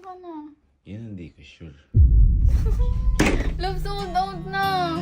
ka na. Yan hindi ko sure. Love, sold out na.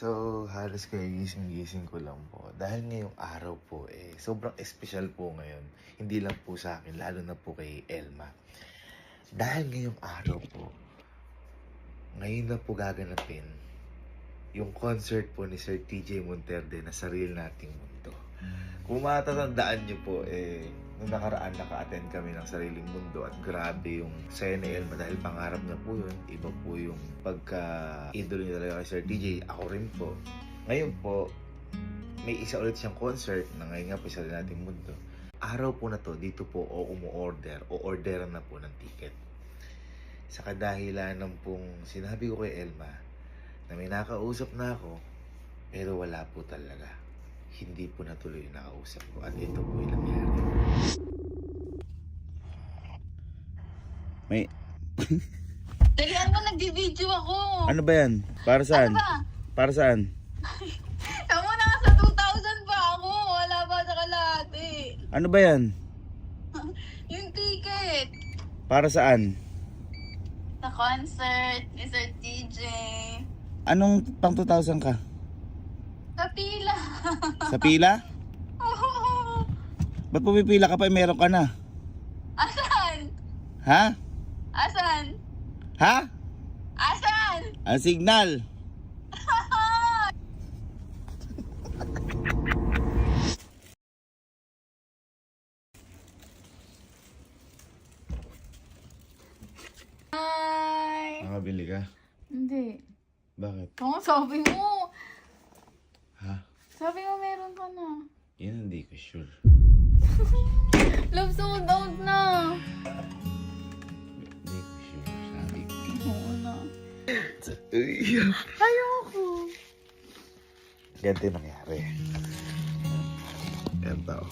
So, halos kayo gising-gising ko lang po. Dahil ngayong araw po, sobrang espesyal po ngayon. Hindi lang po sa akin, lalo na po kay Elma. Dahil ngayong araw po, ngayon na po gaganapin yung concert po ni Sir TJ Monterde na Sarili Nating Mundo. Kung matatandaan nyo po, nung nakaraan naka-attend kami ng Sariling Mundo at grabe yung saya ni Elma dahil pangarap niya po yun. Iba po yung pagka-idolo niya talaga kay Sir TJ. Ako rin po. Ngayon po, may isa ulit siyang concert na ngayon nga po Sarili Nating Mundo. Araw po na to, dito po o orderan na po ng ticket. Sa kadahilan ng pong sinabi ko kay Elma na may nakausap na ako, pero wala po talaga. Hindi po natuloy yung nakausap ko at ito po yung nangyari. May... Dalian mo, nagdi-video ako. Ano ba yan? Para saan? Ano ba? Para saan? Tama na, sa 2,000 pa ako. Wala pa sa kalahati. Ano ba yan? Yung ticket. Para saan? Sa concert ni Sir TJ. Anong pang 2,000 ka? Sa pila. Sa pila? Ba't pumipila ka pa? Meron ka na. Asan? Ha? Asan? Ha? Asan? Ang signal. Hi! Nakabili ka? Hindi. Bakit? Kung sabi mo. Ha? Sabi mo meron ka na. Yan hindi ko sure. Love, sold out na. Hindi ko sure. Sabi ko. Oo na. Uy. Ayoko. Ganito yung nangyari. Ganito.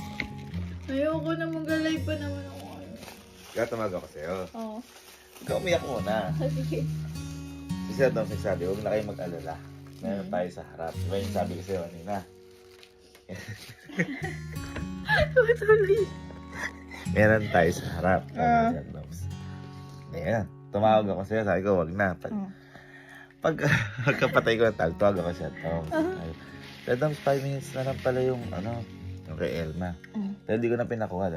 Ayoko na, mag-alay pa naman ako. Kaya tumawag ako sa'yo. Oo. Ikaw umiyak muna. Sige. Si Sir Dom nagsabi, huwag na kayo mag-alala. Meron tayo sa harap. Diba yung sabi ko sa'yo kanina? Tuloy. Meron tayo sa harap. Sabi ni Sir Dom. Ayan. Tumawag ako sa'yo. Sabi ko, huwag na. Pagkapatay ko ng tawag ako siya. Sir Dom, 5 minutes na lang pala yung, yung kay Elma. Pero di ko na pinakuha.